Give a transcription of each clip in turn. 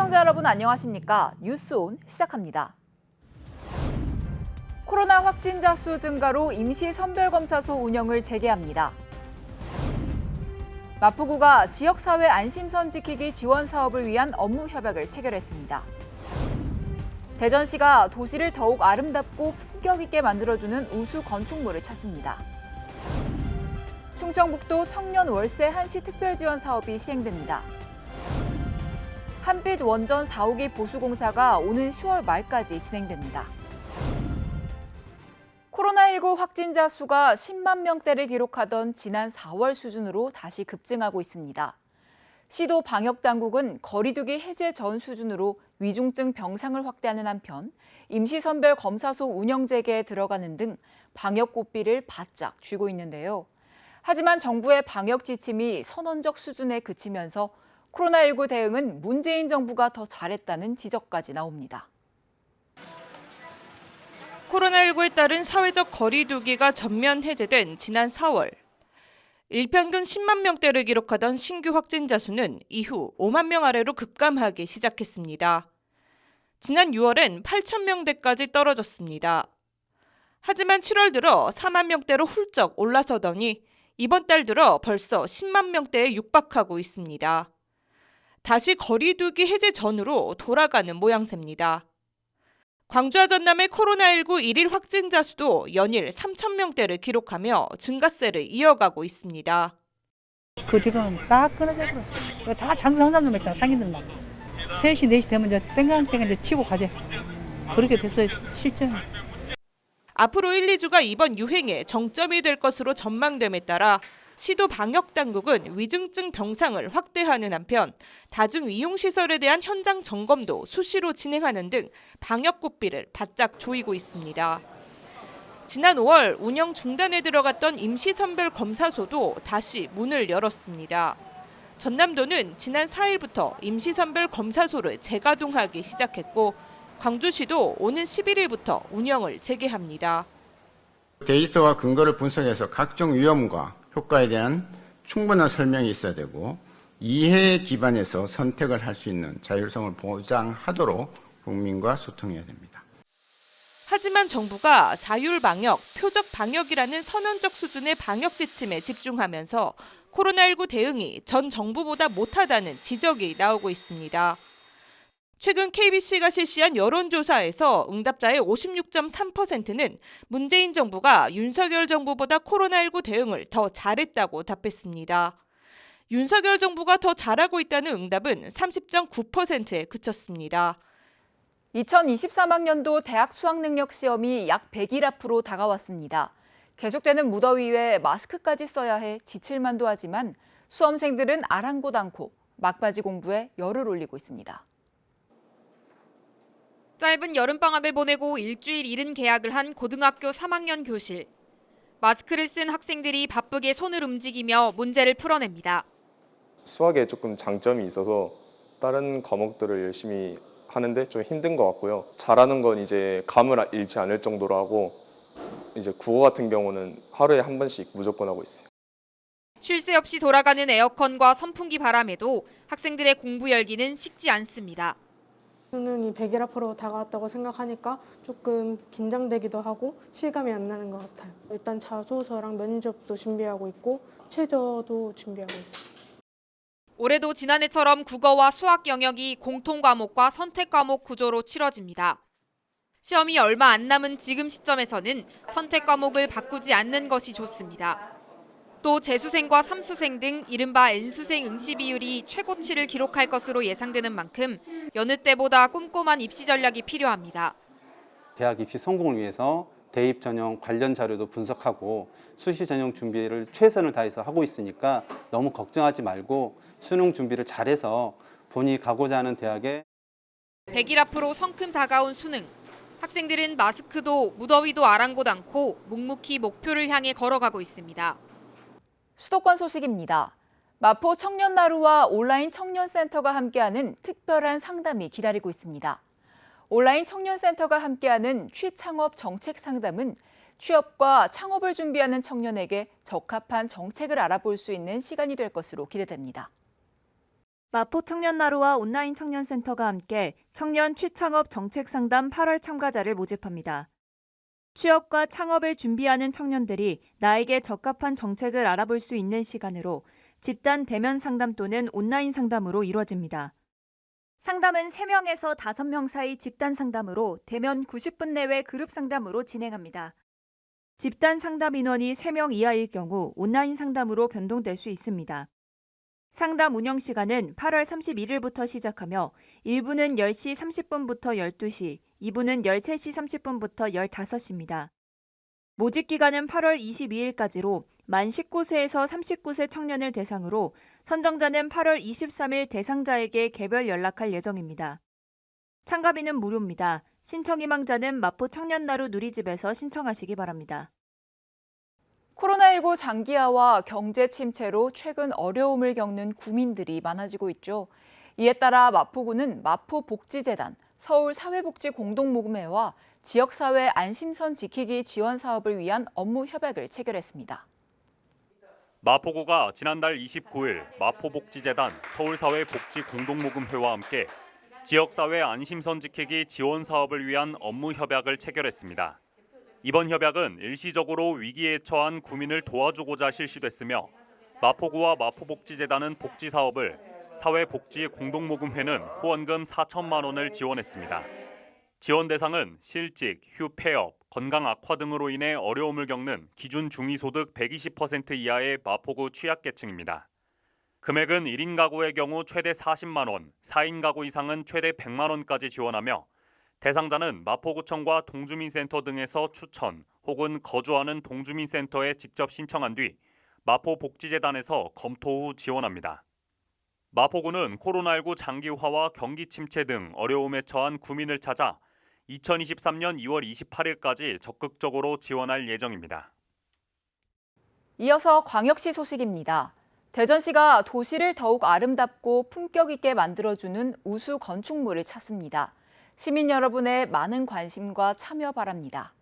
시청자 여러분 안녕하십니까? 뉴스온 시작합니다. 코로나 확진자 수 증가로 임시 선별검사소 운영을 재개합니다. 마포구가 지역사회 안심선 지키기 지원 사업을 위한 업무 협약을 체결했습니다. 대전시가 도시를 더욱 아름답고 품격 있게 만들어주는 우수 건축물을 찾습니다. 충청북도 청년 월세 한시 특별 지원 사업이 시행됩니다. 한빛 원전 4호기 보수공사가 오는 10월 말까지 진행됩니다. 코로나19 확진자 수가 10만 명대를 기록하던 지난 4월 수준으로 다시 급증하고 있습니다. 시도 방역당국은 거리두기 해제 전 수준으로 위중증 병상을 확대하는 한편 임시선별검사소 운영 재개에 들어가는 등 방역 고삐를 바짝 쥐고 있는데요. 하지만 정부의 방역 지침이 선언적 수준에 그치면서 코로나19 대응은 문재인 정부가 더 잘했다는 지적까지 나옵니다. 코로나19에 따른 사회적 거리두기가 전면 해제된 지난 4월. 일평균 10만 명대를 기록하던 신규 확진자 수는 이후 5만 명 아래로 급감하기 시작했습니다. 지난 6월엔 8천 명대까지 떨어졌습니다. 하지만 7월 들어 4만 명대로 훌쩍 올라서더니 이번 달 들어 벌써 10만 명대에 육박하고 있습니다. 다시 거리두기 해제 전으로 돌아가는 모양새입니다. 광주와 전남의 코로나19 일일 확진자 수도 연일 3천 명대를 기록하며 증가세를 이어가고 있습니다. 그 뒤로는 딱 끊어져 버려. 다 장사한 사람들 있잖아, 상인들만. 3시, 4시 되면 이제 땡강땡강 이제 치고 가지. 그렇게 됐어요, 실정이. 앞으로 1, 2주가 이번 유행의 정점이 될 것으로 전망됨에 따라 시도 방역당국은 위중증 병상을 확대하는 한편 다중 이용시설에 대한 현장 점검도 수시로 진행하는 등 방역 고삐를 바짝 조이고 있습니다. 지난 5월 운영 중단에 들어갔던 임시선별검사소도 다시 문을 열었습니다. 전남도는 지난 4일부터 임시선별검사소를 재가동하기 시작했고 광주시도 오는 11일부터 운영을 재개합니다. 데이터와 근거를 분석해서 각종 위험과 효과에 대한 충분한 설명이 있어야 되고 이해에 기반해서 선택을 할 수 있는 자율성을 보장하도록 국민과 소통해야 됩니다. 하지만 정부가 자율방역, 표적방역이라는 선언적 수준의 방역 지침에 집중하면서 코로나19 대응이 전 정부보다 못하다는 지적이 나오고 있습니다. 최근 KBC가 실시한 여론조사에서 응답자의 56.3%는 문재인 정부가 윤석열 정부보다 코로나19 대응을 더 잘했다고 답했습니다. 윤석열 정부가 더 잘하고 있다는 응답은 30.9%에 그쳤습니다. 2023학년도 대학 수학능력 시험이 약 100일 앞으로 다가왔습니다. 계속되는 무더위에 마스크까지 써야 해 지칠만도 하지만 수험생들은 아랑곳 않고 막바지 공부에 열을 올리고 있습니다. 짧은 여름방학을 보내고 일주일 이른 개학을 한 고등학교 3학년 교실. 마스크를 쓴 학생들이 바쁘게 손을 움직이며 문제를 풀어냅니다. 수학에 조금 장점이 있어서 다른 과목들을 열심히 하는데 좀 힘든 것 같고요. 잘하는 건 이제 감을 잃지 않을 정도로 하고 이제 국어 같은 경우는 하루에 한 번씩 무조건 하고 있어요. 쉴 새 없이 돌아가는 에어컨과 선풍기 바람에도 학생들의 공부 열기는 식지 않습니다. 수능이 100일 앞으로 다가왔다고 생각하니까 조금 긴장되기도 하고 실감이 안 나는 것 같아요. 일단 자소서랑 면접도 준비하고 있고 최저도 준비하고 있어요. 올해도 지난해처럼 국어와 수학 영역이 공통 과목과 선택 과목 구조로 치러집니다. 시험이 얼마 안 남은 지금 시점에서는 선택 과목을 바꾸지 않는 것이 좋습니다. 또 재수생과 삼수생 등 이른바 N수생 응시 비율이 최고치를 기록할 것으로 예상되는 만큼 여느 때보다 꼼꼼한 입시 전략이 필요합니다. 대학 입시 성공을 위해서 대입 전형 관련 자료도 분석하고 수시 전형 준비를 최선을 다해서 하고 있으니까 너무 걱정하지 말고 수능 준비를 잘해서 본인이 가고자 하는 대학에 100일 앞으로 성큼 다가온 수능. 학생들은 마스크도 무더위도 아랑곳 않고 묵묵히 목표를 향해 걸어가고 있습니다. 수도권 소식입니다. 마포 청년나루와 온라인 청년센터가 함께하는 특별한 상담이 기다리고 있습니다. 온라인 청년센터가 함께하는 취창업 정책 상담은 취업과 창업을 준비하는 청년에게 적합한 정책을 알아볼 수 있는 시간이 될 것으로 기대됩니다. 마포 청년나루와 온라인 청년센터가 함께 청년 취창업 정책상담 8월 참가자를 모집합니다. 취업과 창업을 준비하는 청년들이 나에게 적합한 정책을 알아볼 수 있는 시간으로 집단 대면 상담 또는 온라인 상담으로 이루어집니다. 상담은 3명에서 5명 사이 집단 상담으로 대면 90분 내외 그룹 상담으로 진행합니다. 집단 상담 인원이 3명 이하일 경우 온라인 상담으로 변동될 수 있습니다. 상담 운영 시간은 8월 31일부터 시작하며 1부는 10시 30분부터 12시, 2부는 13시 30분부터 15시입니다. 모집 기간은 8월 22일까지로 만 19세에서 39세 청년을 대상으로 선정자는 8월 23일 대상자에게 개별 연락할 예정입니다. 참가비는 무료입니다. 신청 희망자는 마포 청년나루 누리집에서 신청하시기 바랍니다. 코로나19 장기화와 경제 침체로 최근 어려움을 겪는 구민들이 많아지고 있죠. 이에 따라 마포구는 마포복지재단, 서울사회복지공동모금회와 지역사회 안심선 지키기 지원 사업을 위한 업무 협약을 체결했습니다. 마포구가 지난달 29일 마포복지재단, 서울사회복지공동모금회와 함께 지역사회 안심선 지키기 지원 사업을 위한 업무 협약을 체결했습니다. 이번 협약은 일시적으로 위기에 처한 구민을 도와주고자 실시됐으며 마포구와 마포복지재단은 복지사업을, 사회복지공동모금회는 후원금 4천만 원을 지원했습니다. 지원 대상은 실직, 휴폐업, 건강 악화 등으로 인해 어려움을 겪는 기준 중위소득 120% 이하의 마포구 취약계층입니다. 금액은 1인 가구의 경우 최대 40만 원, 4인 가구 이상은 최대 100만 원까지 지원하며 대상자는 마포구청과 동주민센터 등에서 추천 혹은 거주하는 동주민센터에 직접 신청한 뒤 마포복지재단에서 검토 후 지원합니다. 마포구는 코로나19 장기화와 경기 침체 등 어려움에 처한 구민을 찾아 2023년 2월 28일까지 적극적으로 지원할 예정입니다. 이어서 광역시 소식입니다. 대전시가 도시를 더욱 아름답고 품격 있게 만들어주는 우수 건축물을 찾습니다. 시민 여러분의 많은 관심과 참여 바랍니다.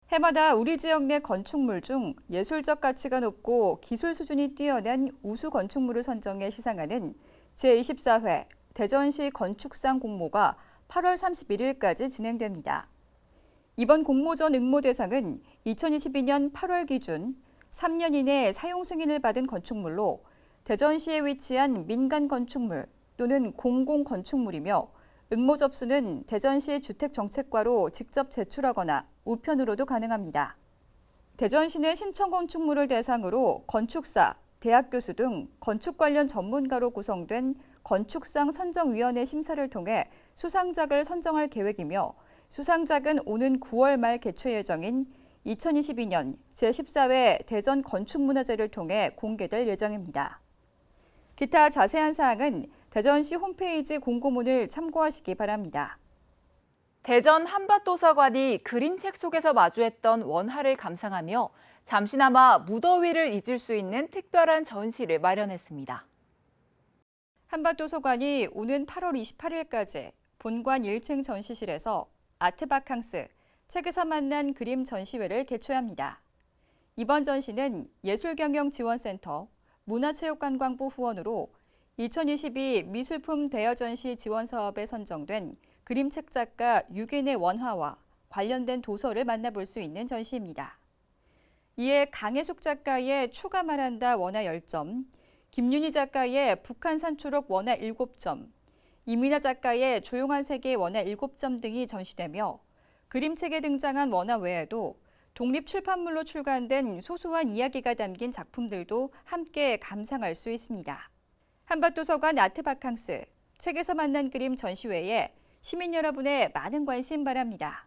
해마다 우리 지역 내 건축물 중 예술적 가치가 높고 기술 수준이 뛰어난 우수 건축물을 선정해 시상하는 제24회 대전시 건축상 공모가 8월 31일까지 진행됩니다. 이번 공모전 응모 대상은 2022년 8월 기준 3년 이내 사용 승인을 받은 건축물로 대전시에 위치한 민간 건축물 또는 공공 건축물이며 응모 접수는 대전시 주택정책과로 직접 제출하거나 우편으로도 가능합니다. 대전시 내 신청 건축물을 대상으로 건축사, 대학 교수 등 건축 관련 전문가로 구성된 건축상 선정위원회 심사를 통해 수상작을 선정할 계획이며 수상작은 오는 9월 말 개최 예정인 2022년 제14회 대전 건축문화제를 통해 공개될 예정입니다. 기타 자세한 사항은 대전시 홈페이지 공고문을 참고하시기 바랍니다. 대전 한밭도서관이 그림책 속에서 마주했던 원화를 감상하며 잠시나마 무더위를 잊을 수 있는 특별한 전시를 마련했습니다. 한밭도서관이 오는 8월 28일까지 본관 1층 전시실에서 아트바캉스, 책에서 만난 그림 전시회를 개최합니다. 이번 전시는 예술경영지원센터, 문화체육관광부 후원으로 2022 미술품 대여전시 지원사업에 선정된 그림책 작가 6인의 원화와 관련된 도서를 만나볼 수 있는 전시입니다. 이에 강혜숙 작가의 초가 말한다 원화 10점, 김윤희 작가의 북한 산초록 원화 7점, 이민아 작가의 조용한 세계 원화 7점 등이 전시되며 그림책에 등장한 원화 외에도 독립출판물로 출간된 소소한 이야기가 담긴 작품들도 함께 감상할 수 있습니다. 한밭도서관 아트바캉스, 책에서 만난 그림 전시회에 시민 여러분의 많은 관심 바랍니다.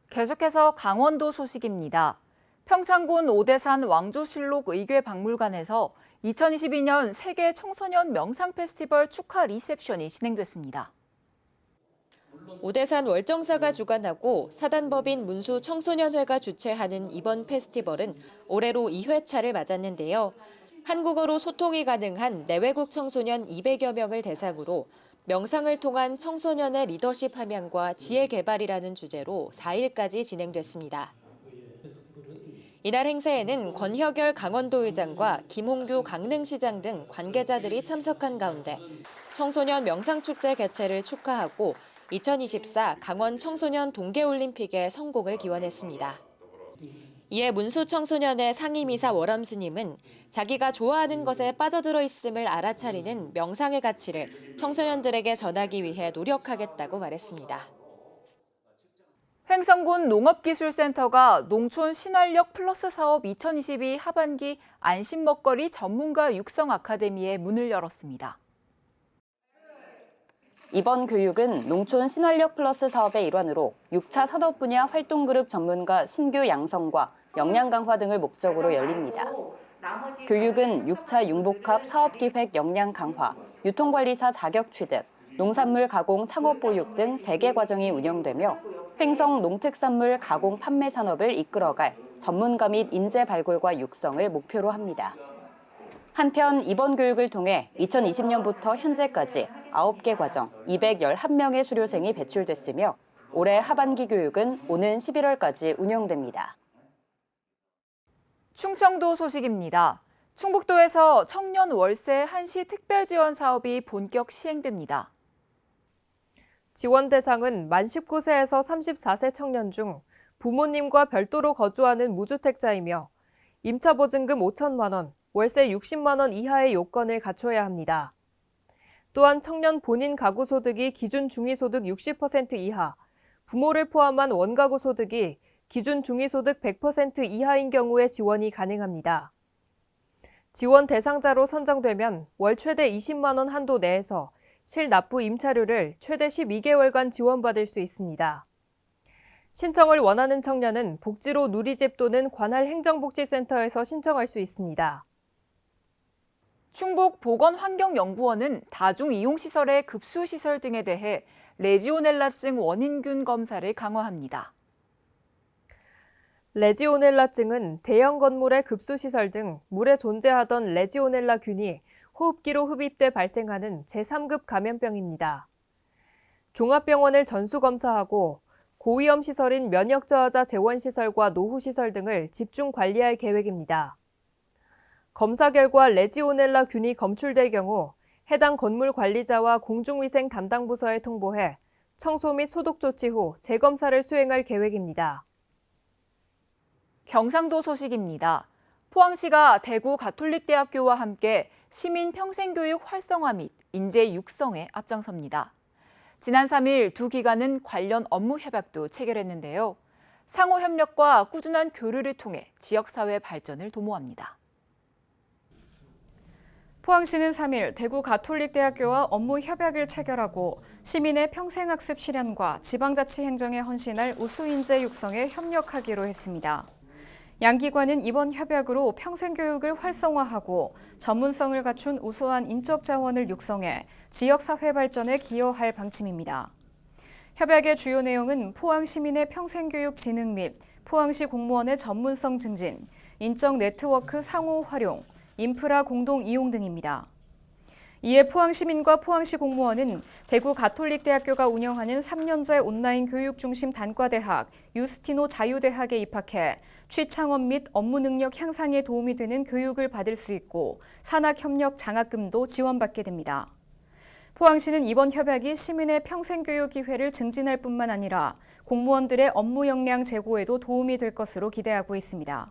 계속해서 강원도 소식입니다. 평창군 오대산 왕조실록 의궤박물관에서 2022년 세계 청소년 명상 페스티벌 축하 리셉션이 진행됐습니다. 오대산 월정사가 주관하고 사단법인 문수 청소년회가 주최하는 이번 페스티벌은 올해로 2회차를 맞았는데요. 한국어로 소통이 가능한 내외국 청소년 200여 명을 대상으로 명상을 통한 청소년의 리더십 함양과 지혜 개발이라는 주제로 4일까지 진행됐습니다. 이날 행사에는 권혁열 강원도의장과 김홍규 강릉시장 등 관계자들이 참석한 가운데 청소년 명상축제 개최를 축하하고 2024 강원 청소년 동계올림픽의 성공을 기원했습니다. 이에 문수청소년의 상임이사 월엄스님은 자기가 좋아하는 것에 빠져들어 있음을 알아차리는 명상의 가치를 청소년들에게 전하기 위해 노력하겠다고 말했습니다. 횡성군 농업기술센터가 농촌 신활력 플러스 사업 2022 하반기 안심먹거리 전문가 육성 아카데미에 문을 열었습니다. 이번 교육은 농촌 신활력 플러스 사업의 일환으로 6차 산업 분야 활동그룹 전문가 신규 양성과 역량 강화 등을 목적으로 열립니다. 교육은 6차 융복합 사업기획 역량 강화, 유통관리사 자격 취득, 농산물 가공 창업 보육 등 3개 과정이 운영되며 횡성 농특산물 가공 판매 산업을 이끌어갈 전문가 및 인재 발굴과 육성을 목표로 합니다. 한편 이번 교육을 통해 2020년부터 현재까지 9개 과정 211명의 수료생이 배출됐으며 올해 하반기 교육은 오는 11월까지 운영됩니다. 충청도 소식입니다. 충북도에서 청년 월세 한시 특별 지원 사업이 본격 시행됩니다. 지원 대상은 만 19세에서 34세 청년 중 부모님과 별도로 거주하는 무주택자이며 임차보증금 5천만 원, 월세 60만 원 이하의 요건을 갖춰야 합니다. 또한 청년 본인 가구 소득이 기준 중위소득 60% 이하, 부모를 포함한 원가구 소득이 기준 중위소득 100% 이하인 경우에 지원이 가능합니다. 지원 대상자로 선정되면 월 최대 20만 원 한도 내에서 실납부 임차료를 최대 12개월간 지원받을 수 있습니다. 신청을 원하는 청년은 복지로 누리집 또는 관할 행정복지센터에서 신청할 수 있습니다. 충북보건환경연구원은 다중이용시설의 급수시설 등에 대해 레지오넬라증 원인균 검사를 강화합니다. 레지오넬라증은 대형 건물의 급수시설 등 물에 존재하던 레지오넬라균이 호흡기로 흡입돼 발생하는 제3급 감염병입니다. 종합병원을 전수검사하고 고위험 시설인 면역저하자 재원시설과 노후시설 등을 집중 관리할 계획입니다. 검사 결과 레지오넬라균이 검출될 경우 해당 건물 관리자와 공중위생 담당 부서에 통보해 청소 및 소독 조치 후 재검사를 수행할 계획입니다. 경상도 소식입니다. 포항시가 대구 가톨릭대학교와 함께 시민 평생교육 활성화 및 인재 육성에 앞장섭니다. 지난 3일 두 기관은 관련 업무 협약도 체결했는데요. 상호 협력과 꾸준한 교류를 통해 지역사회 발전을 도모합니다. 포항시는 3일 대구 가톨릭대학교와 업무 협약을 체결하고 시민의 평생학습 실현과 지방자치 행정에 헌신할 우수인재 육성에 협력하기로 했습니다. 양 기관은 이번 협약으로 평생교육을 활성화하고 전문성을 갖춘 우수한 인적 자원을 육성해 지역사회 발전에 기여할 방침입니다. 협약의 주요 내용은 포항 시민의 평생교육 진흥 및 포항시 공무원의 전문성 증진, 인적 네트워크 상호 활용, 인프라 공동 이용 등입니다. 이에 포항시민과 포항시 공무원은 대구 가톨릭대학교가 운영하는 3년제 온라인 교육 중심 단과대학 유스티노 자유대학에 입학해 취창업 및 업무 능력 향상에 도움이 되는 교육을 받을 수 있고 산학협력 장학금도 지원받게 됩니다. 포항시는 이번 협약이 시민의 평생교육 기회를 증진할 뿐만 아니라 공무원들의 업무 역량 제고에도 도움이 될 것으로 기대하고 있습니다.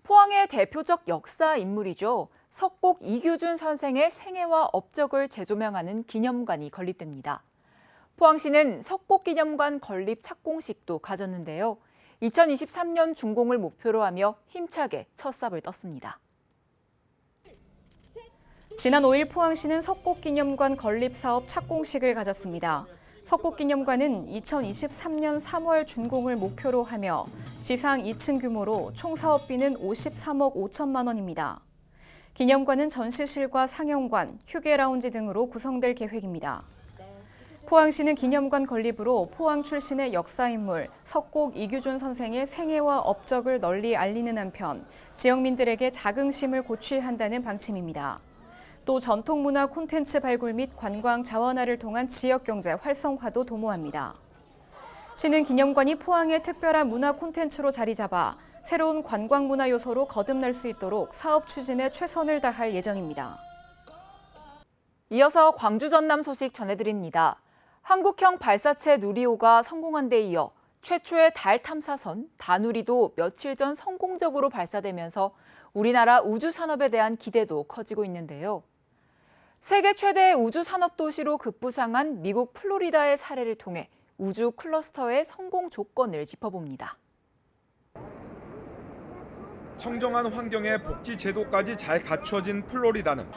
포항의 대표적 역사 인물이죠. 석곡 이규준 선생의 생애와 업적을 재조명하는 기념관이 건립됩니다. 포항시는 석곡기념관 건립 착공식도 가졌는데요. 2023년 준공을 목표로 하며 힘차게 첫 삽을 떴습니다. 지난 5일 포항시는 석곡기념관 건립 사업 착공식을 가졌습니다. 석곡기념관은 2023년 3월 준공을 목표로 하며 지상 2층 규모로 총 사업비는 53억 5천만 원입니다. 기념관은 전시실과 상영관, 휴게 라운지 등으로 구성될 계획입니다. 포항시는 기념관 건립으로 포항 출신의 역사인물 석곡 이규준 선생의 생애와 업적을 널리 알리는 한편 지역민들에게 자긍심을 고취한다는 방침입니다. 또 전통문화 콘텐츠 발굴 및 관광 자원화를 통한 지역경제 활성화도 도모합니다. 시는 기념관이 포항의 특별한 문화 콘텐츠로 자리 잡아 새로운 관광 문화 요소로 거듭날 수 있도록 사업 추진에 최선을 다할 예정입니다. 이어서 광주 전남 소식 전해드립니다. 한국형 발사체 누리호가 성공한 데 이어 최초의 달 탐사선 다누리도 며칠 전 성공적으로 발사되면서 우리나라 우주 산업에 대한 기대도 커지고 있는데요. 세계 최대의 우주 산업 도시로 급부상한 미국 플로리다의 사례를 통해 우주 클러스터의 성공 조건을 짚어봅니다. 청정한 환경에 복지 제도까지 잘 갖춰진 플로리다는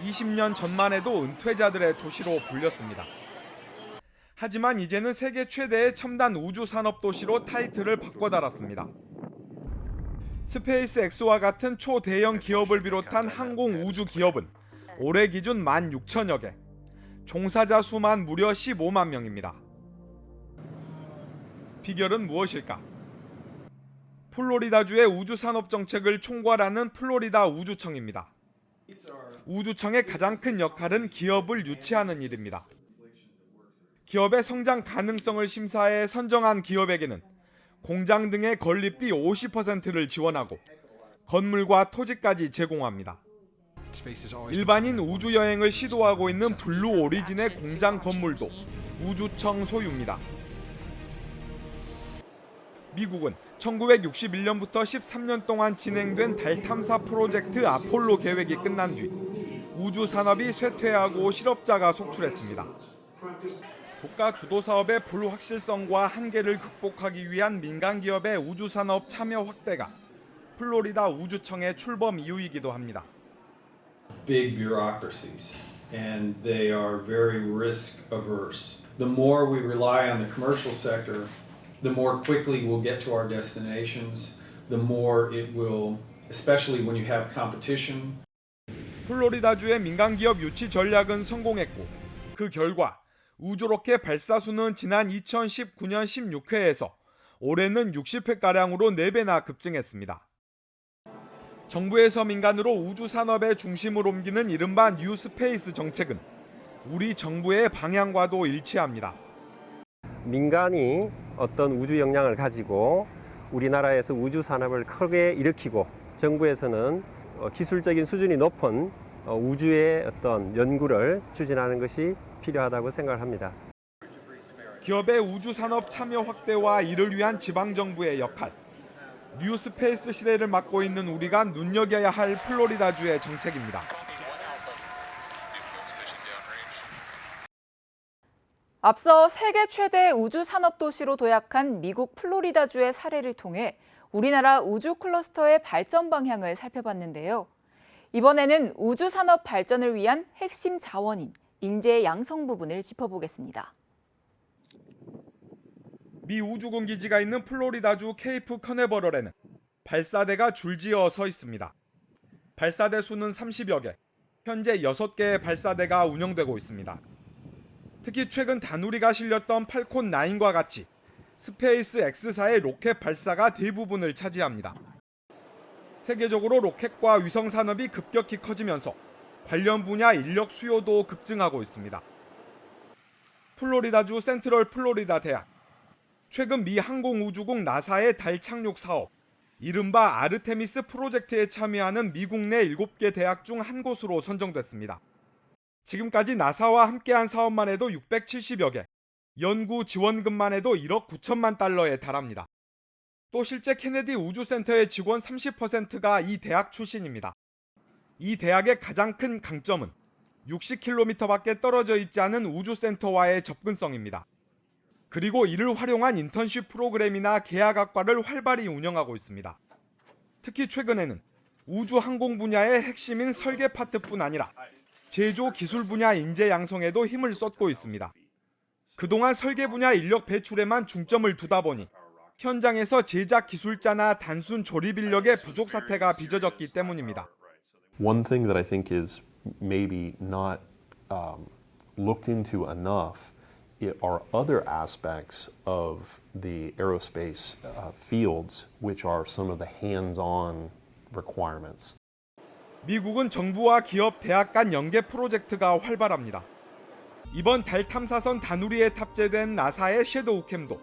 20년 전만 해도 은퇴자들의 도시로 불렸습니다. 하지만 이제는 세계 최대의 첨단 우주 산업 도시로 타이틀을 바꿔달았습니다. 스페이스 X와 같은 초대형 기업을 비롯한 항공 우주 기업은 올해 기준 16,000여 개, 종사자 수만 무려 15만 명입니다. 비결은 무엇일까? 플로리다주의 우주 산업 정책을 총괄하는 플로리다 우주청입니다. 우주청의 가장 큰 역할은 기업을 유치하는 일입니다. 기업의 성장 가능성을 심사해 선정한 기업에게는 공장 등의 건립비 50%를 지원하고 건물과 토지까지 제공합니다. 일반인 우주여행을 시도하고 있는 블루 오리진의 공장 건물도 우주청 소유입니다. 미국은 1961년부터 13년 동안 진행된 달 탐사 프로젝트 아폴로 계획이 끝난 뒤 우주 산업이 쇠퇴하고 실업자가 속출했습니다. 국가 주도 사업의 불확실성과 한계를 극복하기 위한 민간 기업의 우주 산업 참여 확대가 플로리다 우주청의 출범 이유이기도 합니다. Big bureaucracies, and they are very risk averse. The more we rely on the commercial sector, the more quickly we'll get to our destinations, the more it will, especially when you have competition. 플로리다주의 민간 기업 유치 전략은 성공했고 그 결과 우주 로켓 발사수는 지난 2019년 16회에서 올해는 60회가량으로 4배나 급증했습니다. 정부에서 민간으로 우주 산업의 중심을 옮기는 이른바 뉴스페이스 정책은 우리 정부의 방향과도 일치합니다. 민간이 어떤 우주 역량을 가지고 우리나라에서 우주 산업을 크게 일으키고 정부에서는 기술적인 수준이 높은 우주의 어떤 연구를 추진하는 것이 필요하다고 생각합니다. 기업의 우주 산업 참여 확대와 이를 위한 지방 정부의 역할, 뉴스페이스 시대를 맡고 있는 우리가 눈여겨야 할 플로리다주의 정책입니다. 앞서 세계 최대 우주 산업 도시로 도약한 미국 플로리다주의 사례를 통해 우리나라 우주 클러스터의 발전 방향을 살펴봤는데요. 이번에는 우주 산업 발전을 위한 핵심 자원인 인재 양성 부분을 짚어보겠습니다. 미 우주군 기지가 있는 플로리다주 케이프 커네버럴에는 발사대가 줄지어 서 있습니다. 발사대 수는 30여 개, 현재 6개의 발사대가 운영되고 있습니다. 특히 최근 다누리가 실렸던 팔콘 9과 같이 스페이스 X사의 로켓 발사가 대부분을 차지합니다. 세계적으로 로켓과 위성 산업이 급격히 커지면서 관련 분야 인력 수요도 급증하고 있습니다. 플로리다주 센트럴 플로리다 대학, 최근 미 항공우주국 나사의 달 착륙 사업, 이른바 아르테미스 프로젝트에 참여하는 미국 내 7개 대학 중 한 곳으로 선정됐습니다. 지금까지 나사와 함께한 사업만 해도 670여 개, 연구 지원금만 해도 1억 9천만 달러에 달합니다. 또 실제 케네디 우주센터의 직원 30%가 이 대학 출신입니다. 이 대학의 가장 큰 강점은 60km밖에 떨어져 있지 않은 우주센터와의 접근성입니다. 그리고 이를 활용한 인턴십 프로그램이나 계약학과를 활발히 운영하고 있습니다. 특히 최근에는 우주 항공 분야의 핵심인 설계 파트뿐 아니라 제조 기술 분야 인재 양성에도 힘을 쏟고 있습니다. 그동안 설계 분야 인력 배출에만 중점을 두다 보니 현장에서 제작 기술자나 단순 조립 인력의 부족 사태가 빚어졌기 때문입니다. One thing that I think is maybe not looked into enough are other aspects of the aerospace fields, which are some of the hands-on requirements. 미국은 정부와 기업, 대학 간 연계 프로젝트가 활발합니다. 이번 달 탐사선 다누리에 탑재된 나사의 섀도우 캠도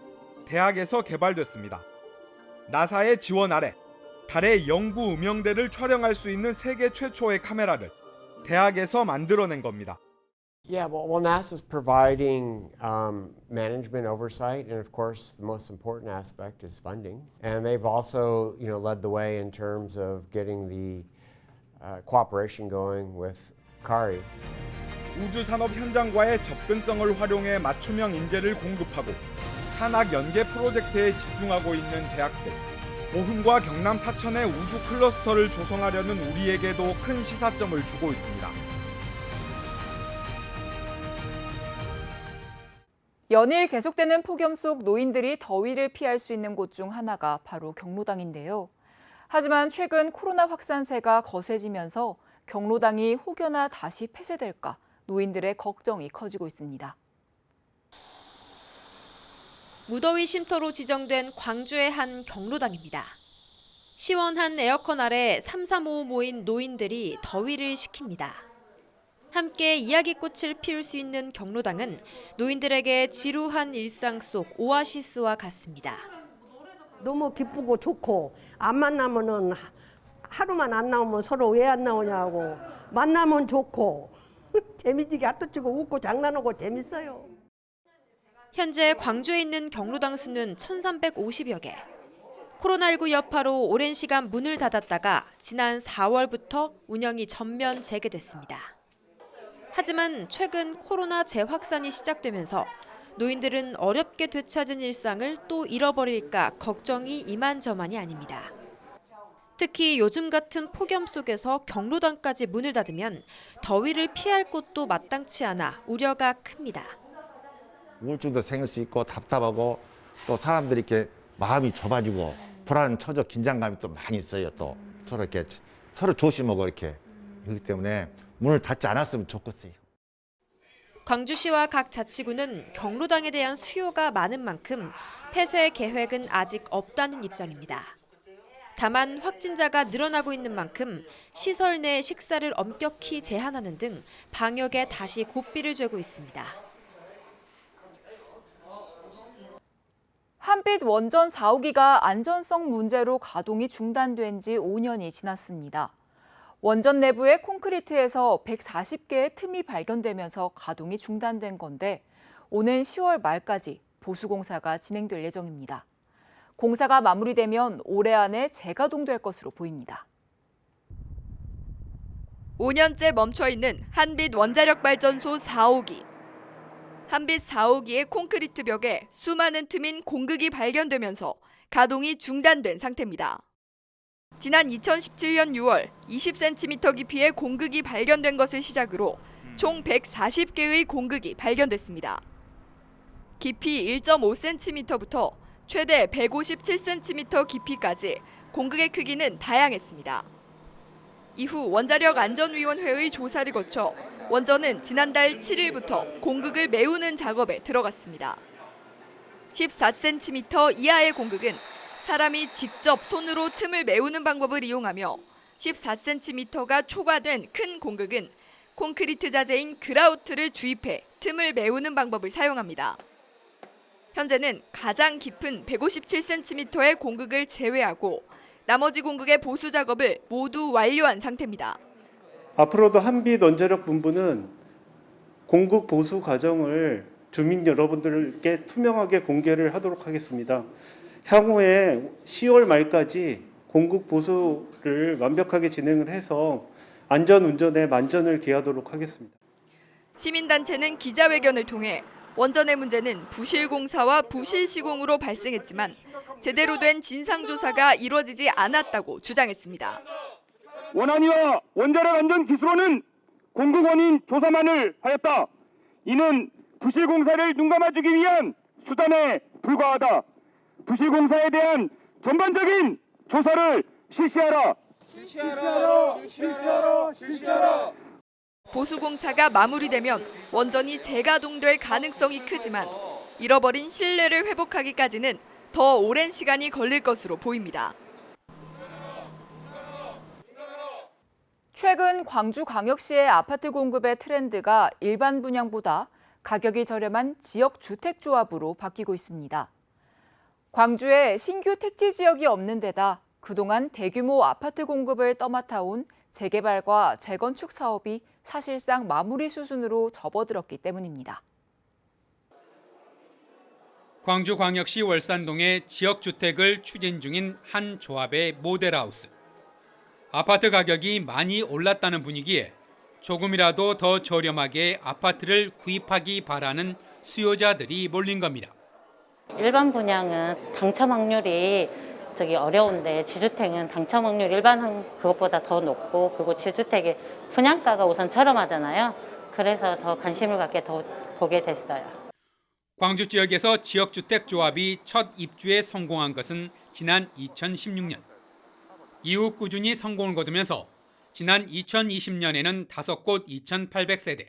대학에서 개발됐습니다. 나사의 지원 아래 달의 영구 음영대를 촬영할 수 있는 세계 최초의 카메라를 대학에서 만들어낸 겁니다. Yeah, well, NASA's providing management oversight, and of course, the most important aspect is funding. And they've also, led the way in terms of getting the cooperation going with CARI. 우주산업 현장과의 접근성을 활용해 맞춤형 인재를 공급하고 산학 연계 프로젝트에 집중하고 있는 대학들. 고흥과 경남 사천의 우주 클러스터를 조성하려는 우리에게도 큰 시사점을 주고 있습니다. 연일 계속되는 폭염 속 노인들이 더위를 피할 수 있는 곳 중 하나가 바로 경로당인데요. 하지만 최근 코로나 확산세가 거세지면서 경로당이 혹여나 다시 폐쇄될까 노인들의 걱정이 커지고 있습니다. 무더위 쉼터로 지정된 광주의 한 경로당입니다. 시원한 에어컨 아래 335 모인 노인들이 더위를 식힙니다. 함께 이야기꽃을 피울 수 있는 경로당은 노인들에게 지루한 일상 속 오아시스와 같습니다. 너무 기쁘고 좋고 안 만나면은 하루만 안 나오면 서로 왜 안 나오냐고 만나면 좋고 재미지게 핫도치고 웃고 장난하고 재밌어요. 현재 광주에 있는 경로당 수는 1,350여 개. 코로나19 여파로 오랜 시간 문을 닫았다가 지난 4월부터 운영이 전면 재개됐습니다. 하지만 최근 코로나 재확산이 시작되면서 노인들은 어렵게 되찾은 일상을 또 잃어버릴까 걱정이 이만저만이 아닙니다. 특히 요즘 같은 폭염 속에서 경로당까지 문을 닫으면 더위를 피할 곳도 마땅치 않아 우려가 큽니다. 우울증도 생길 수 있고 답답하고 또 사람들이 이렇게 마음이 좁아지고 불안, 처져, 긴장감이 또 많이 있어요. 또 서로 이렇게 서로 조심하고 이렇게 그렇기 때문에 문을 닫지 않았으면 좋겠어요. 광주시와 각 자치구는 경로당에 대한 수요가 많은 만큼 폐쇄 계획은 아직 없다는 입장입니다. 다만 확진자가 늘어나고 있는 만큼 시설 내 식사를 엄격히 제한하는 등 방역에 다시 고삐를 쥐고 있습니다. 한빛 원전 4호기가 안전성 문제로 가동이 중단된 지 5년이 지났습니다. 원전 내부의 콘크리트에서 140개의 틈이 발견되면서 가동이 중단된 건데 오는 10월 말까지 보수공사가 진행될 예정입니다. 공사가 마무리되면 올해 안에 재가동될 것으로 보입니다. 5년째 멈춰있는 한빛 원자력발전소 4호기. 한빛 4호기의 콘크리트 벽에 수많은 틈인 공극이 발견되면서 가동이 중단된 상태입니다. 지난 2017년 6월 20cm 깊이의 공극이 발견된 것을 시작으로 총 140개의 공극이 발견됐습니다. 깊이 1.5cm부터 최대 157cm 깊이까지 공극의 크기는 다양했습니다. 이후 원자력안전위원회의 조사를 거쳐 원전은 지난달 7일부터 공극을 메우는 작업에 들어갔습니다. 14cm 이하의 공극은 사람이 직접 손으로 틈을 메우는 방법을 이용하며 14cm가 초과된 큰 공극은 콘크리트 자재인 그라우트를 주입해 틈을 메우는 방법을 사용합니다. 현재는 가장 깊은 157cm의 공극을 제외하고 나머지 공극의 보수 작업을 모두 완료한 상태입니다. 앞으로도 한빛 원자력 본부는 공극 보수 과정을 주민 여러분들께 투명하게 공개를 하도록 하겠습니다. 향후에 10월 말까지 공극 보수를 완벽하게 진행을 해서 안전운전에 만전을 기하도록 하겠습니다. 시민단체는 기자회견을 통해 원전의 문제는 부실공사와 부실시공으로 발생했지만 제대로 된 진상조사가 이루어지지 않았다고 주장했습니다. 원안위와 원자력안전기술원은 공극 원인 조사만을 하였다. 이는 부실공사를 눈감아주기 위한 수단에 불과하다. 부실공사에 대한 전반적인 조사를 실시하라. 실시하라. 보수공사가 마무리되면 원전이 재가동될 가능성이 크지만 잃어버린 신뢰를 회복하기까지는 더 오랜 시간이 걸릴 것으로 보입니다. 최근 광주광역시의 아파트 공급의 트렌드가 일반 분양보다 가격이 저렴한 지역 주택 조합으로 바뀌고 있습니다. 광주에 신규 택지 지역이 없는 데다 그동안 대규모 아파트 공급을 떠맡아온 재개발과 재건축 사업이 사실상 마무리 수준으로 접어들었기 때문입니다. 광주광역시 월산동에 지역주택을 추진 중인 한 조합의 모델하우스. 아파트 가격이 많이 올랐다는 분위기에 조금이라도 더 저렴하게 아파트를 구입하기 바라는 수요자들이 몰린 겁니다. 일반 분양은 당첨 확률이 어려운데 지주택은 당첨 확률 일반 그것보다 더 높고, 그리고 지주택의 분양가가 우선 저렴하잖아요. 그래서 더 관심을 갖게 더 보게 됐어요. 광주 지역에서 지역주택 조합이 첫 입주에 성공한 것은 지난 2016년. 이후 꾸준히 성공을 거두면서 지난 2020년에는 5곳 2,800세대,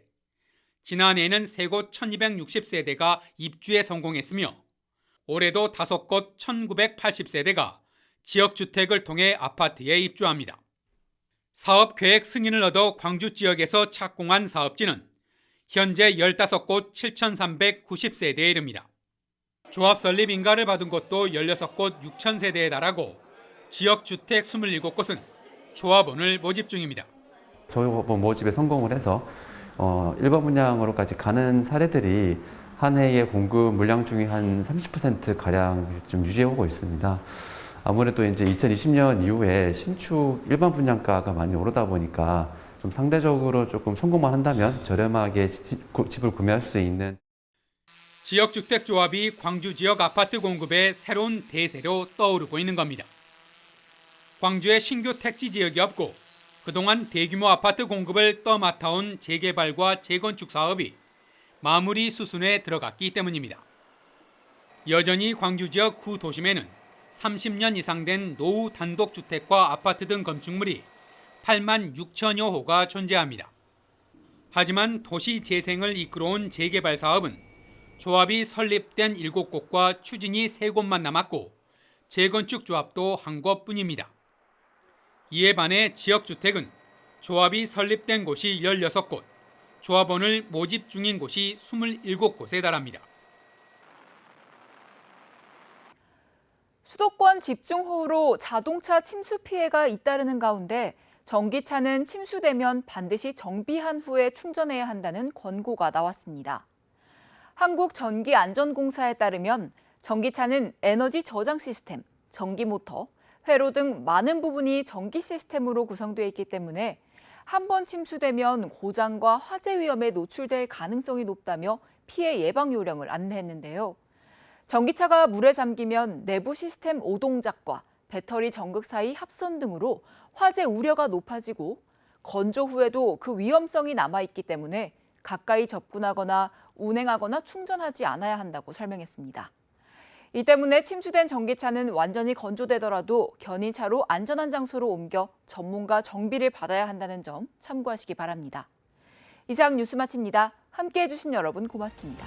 지난해에는 3곳 1,260세대가 입주에 성공했으며 올해도 5곳 1,980세대가 지역주택을 통해 아파트에 입주합니다. 사업계획 승인을 얻어 광주 지역에서 착공한 사업지는 현재 15곳 7,390세대에 이릅니다. 조합 설립 인가를 받은 곳도 16곳 6,000세대에 달하고 지역주택 27곳은 조합원을 모집 중입니다. 조합원 모집에 성공을 해서 일반 분양으로까지 가는 사례들이 한 해의 공급 물량 중에 한 30%가량 좀 유지해오고 있습니다. 아무래도 이제 2020년 이후에 신축 일반 분양가가 많이 오르다 보니까 좀 상대적으로 조금 성공만 한다면 저렴하게 집을 구매할 수 있는 지역주택조합이 광주 지역 아파트 공급의 새로운 대세로 떠오르고 있는 겁니다. 광주에 신규 택지 지역이 없고 그동안 대규모 아파트 공급을 떠맡아온 재개발과 재건축 사업이 마무리 수순에 들어갔기 때문입니다. 여전히 광주 지역 구도심에는 30년 이상 된 노후 단독주택과 아파트 등 건축물이 8만 6천여 호가 존재합니다. 하지만 도시 재생을 이끌어온 재개발 사업은 조합이 설립된 7곳과 추진이 3곳만 남았고 재건축 조합도 한 곳뿐입니다. 이에 반해 지역주택은 조합이 설립된 곳이 16곳, 조합원을 모집 중인 곳이 27곳에 달합니다. 수도권 집중호우로 자동차 침수 피해가 잇따르는 가운데 전기차는 침수되면 반드시 정비한 후에 충전해야 한다는 권고가 나왔습니다. 한국전기안전공사에 따르면 전기차는 에너지 저장 시스템, 전기모터, 회로 등 많은 부분이 전기 시스템으로 구성되어 있기 때문에 한 번 침수되면 고장과 화재 위험에 노출될 가능성이 높다며 피해 예방 요령을 안내했는데요. 전기차가 물에 잠기면 내부 시스템 오동작과 배터리 전극 사이 합선 등으로 화재 우려가 높아지고 건조 후에도 그 위험성이 남아있기 때문에 가까이 접근하거나 운행하거나 충전하지 않아야 한다고 설명했습니다. 이 때문에 침수된 전기차는 완전히 건조되더라도 견인차로 안전한 장소로 옮겨 전문가 정비를 받아야 한다는 점 참고하시기 바랍니다. 이상 뉴스 마칩니다. 함께해 주신 여러분 고맙습니다.